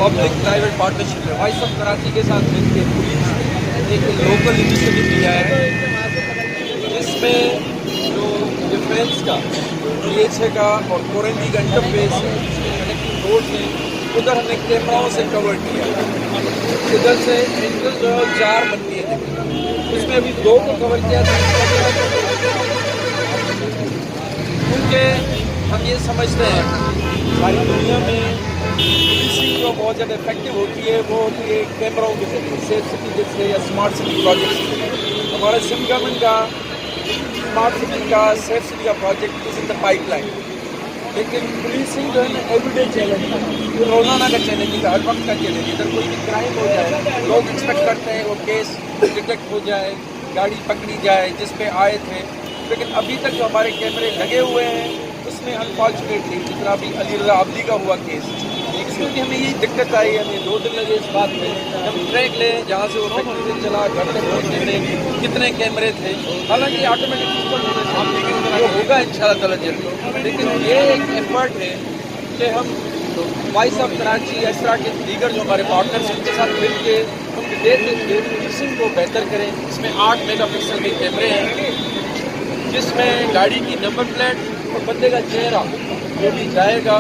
Public private partnership है। Voice of Karachi के साथ मिलकर पुलिस ने एक लोकल इनिशिएटिव लिया है जिसमें जो डिफेंस का DHA का और कोरेंटी का इंटरफेस है, कनेक्टिंग रोड है, उधर हमने कैमराओं से कवर किया। इधर से एंगल जो है 4 बनती है, उसमें अभी 2 को कवर किया था, क्योंकि हम ये समझते हैं सारी दुनिया में पुलिसिंग जो बहुत ज़्यादा इफेक्टिव होती है वो होती है कैमराओं के जरिए, सेफ सिटी जैसे या स्मार्ट सिटी प्रोजेक्ट। हमारा सिंध गवर्नमेंट का स्मार्ट सिटी का सेफ सिटी का project is in the pipeline, लेकिन पुलिसिंग जो है ना एवरीडे चैलेंज है, रोज़ाना का चैलेंज है, हर वक्त का चैलेंज है। इधर कोई भी क्राइम हो जाए, लोग एक्सपेक्ट करते हैं वो केस डिटेक्ट हो जाए, गाड़ी पकड़ी जाए जिस पे आए थे, लेकिन अभी तक जो हमारे कैमरे लगे हुए हैं उसमें अनफॉर्चुनेटली जितना अभी अली रज़ा आबदी का हुआ केस, इसमें भी हमें यही दिक्कत आई। हमें 2 दिन लगे इस बात में, हम ट्रैक लें जहाँ से वो फैक्ट्री से चला घर तक पहुँचने में कितने कैमरे थे। हालांकि ऑटोमेटिक सिस्टम होगा इंशाल्लाह ताला जल्द, लेकिन ये एक एफर्ट है कि हम वॉइस ऑफ कराची इस तरह के दीगर जो हमारे पार्टनर्स हैं उनके साथ मिल के हम पुलिसिंग को बेहतर करें। इसमें 8 मेगापिक्सल के कैमरे हैं जिसमें गाड़ी की नंबर प्लेट और बंदे का चेहरा जो भी जाएगा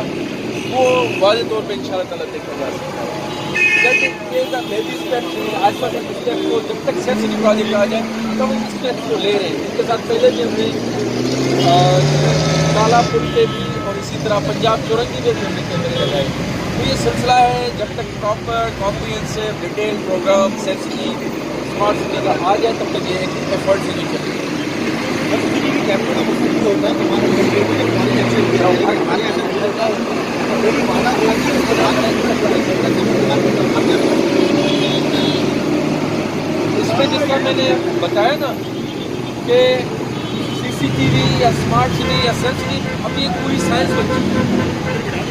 वो वाज़ेह तौर पे इंशाल्लाह ताला देखा जा सकता है। बेबी स्टेप्स हैं, आसपा के स्टेप्स को जब तक सेफ सिटी प्रोजेक्ट आ जाए तब हम स्टेप्स को ले रहे हैं। इसके साथ पहले भी हमने काला पुल पे भी और इसी तरह पंजाब चौरंगी पे भी हमने कैमरे लगाए। तो ये सिलसिला है, जब तक proper comprehensive detail program safe city smart city का आ जाए तब तक ये एक एफर्ट से नहीं चलेगा। कैमरे का मतलब ये होता है कि हमारे इसमें जिसका मैंने बताया ना कि CCTV या स्मार्ट सिटी या सेफ सिटी अभी एक पूरी साइंस बन चुकी है।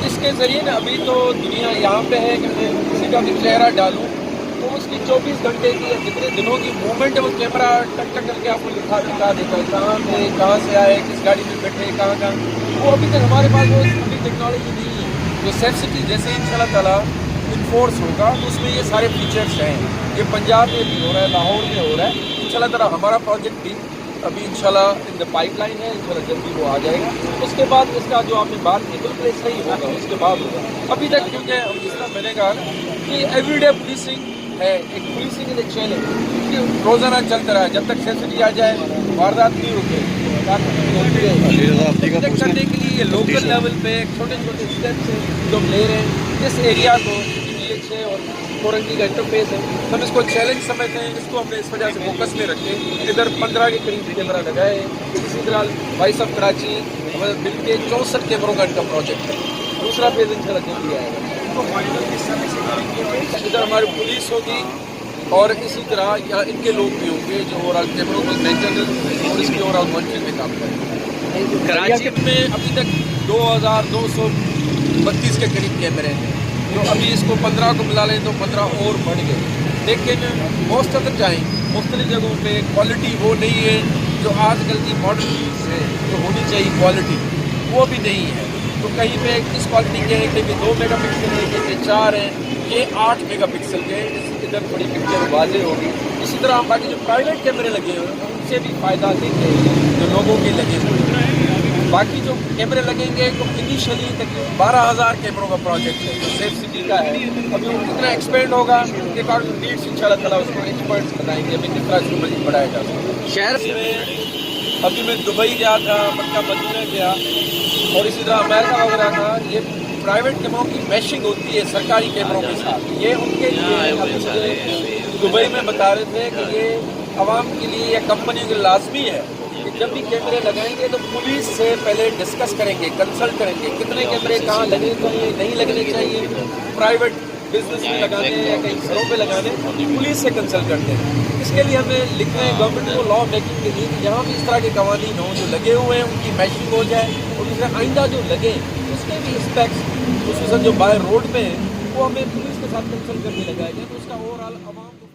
इसके ज़रिए ना अभी तो दुनिया यहाँ पे है कि मैं किसी का भी चेहरा डालूँ तो उसकी 24 घंटे की या जितने दिनों की मूवमेंट है वो कैमरा टक टक करके आपको दिखा देता है, कहाँ थे, कहाँ से आए, किस गाड़ी में बैठे, कहाँ। वो अभी तक हमारे पास वो अभी टेक्नोलॉजी नहीं है। जो सेफ सिटी जैसे इंशाल्लाह ताला इन्फोर्स होगा तो उसमें ये सारे फीचर्स हैं। ये पंजाब में भी हो रहा है, लाहौर में हो रहा है। इंशाल्लाह ताला हमारा प्रोजेक्ट भी अभी इंशाल्लाह इन द पाइपलाइन है, इंशाल्लाह जल्दी वो आ जाएगा। उसके बाद इसका जो आपने बात की बिल्कुल सही होगा, उसके बाद होगा। अभी तक क्योंकि जिस तरह मैंने कहा कि एवरीडे पुलिसिंग है, एक पुलिसिंग इज ए चैलेंज कि रोज़ाना चलता रहा, जब तक सेफ सिटी आ जाए वारदात नहीं रुके करने के लिए ये लोकल लेवल पे छोटे छोटे स्टेप्स हैं जो हम ले रहे हैं। इस एरिया को DHA और कोरेंटी का इंटरफेस है, हम इसको चैलेंज समझते हैं। इसको हमने इस वजह से फोकस में रखे, इधर 15 के करीब कैमरा लगाए। इसी तरह वॉइस ऑफ कराची हमारे मिल के 64 कैमरों का इनका प्रोजेक्ट है। दूसरा फेज इंशाल्लाह जल्दी आएगा। इधर हमारी पुलिस होगी और इसी तरह यहाँ इनके लोग भी होंगे जो ओवरऑल कैमरों को मेंटेनेंस और इसकी ओवरऑल मॉनिटरिंग में काम करेंगे। कराची में अभी तक 2232 के करीब कैमरे हैं, तो अभी इसको 15 को मिला लें तो 15 और बढ़ गए। लेकिन मोस्ट ऑफ द टाइम मुख्तलिफ जगहों पे क्वालिटी वो नहीं है जो आजकल की मॉडर्न है जो होनी चाहिए, क्वालिटी वो भी नहीं है। तो कहीं पे इस क्वालिटी के हैं, कहीं 2 मेगापिक्सल है, कहीं 4 हैं, ये 8 मेगापिक्सल के हैं। इधर थोड़ी पिक्चर वाज़ेह होगी। इसी तरह बाकी जो प्राइवेट कैमरे लगे हुए हैं उनसे भी फ़ायदा लेंगे जो लोगों के लगे हुए हैं। बाकी जो कैमरे लगेंगे तो इनिशियली तकरीबन 12,000 कैमरों का प्रोजेक्ट है जो सेफ सिटी का है। अभी वो कितना एक्सपेंड होगा के अकॉर्डिंग नीड्स इंशाल्लाह ताला उसको एक्सपर्ट्स बनाएंगे अभी किस तरह इसको मज़ीद बढ़ाया जा सकता है। शहर में अभी मैं दुबई गया था, मक्का मदीना गया और इसी तरह अमेरिका वगैरह था। ये प्राइवेट कैमरों की मैशिंग होती है सरकारी कैमरों के साथ। ये उनके लिए दुबई में बता रहे थे कि ये आवाम के लिए या कंपनियों के लाजमी है कि जब भी कैमरे लगाएंगे तो पुलिस से पहले डिस्कस करेंगे, कंसल्ट करेंगे कितने कैमरे कहाँ लगने चाहिए, नहीं लगने चाहिए, प्राइवेट बिजनेस में लगाने या कहीं घरों पे लगाने, पुलिस से कंसल्ट करते हैं। इसके लिए हमें लिख रहे हैं गवर्नमेंट को लॉ मेकिंग के लिए कि जहाँ भी इस तरह के कवानीन हों जो लगे हुए हैं उनकी मैशिंग हो जाए और दूसरा आइंदा जो लगे उसके भी स्पेक्स खुसूसन जो बाय रोड पे हैं वो हमें पुलिस के साथ कंसल्ट करके लगाया जाए तो उसका ओवरऑल आवाम को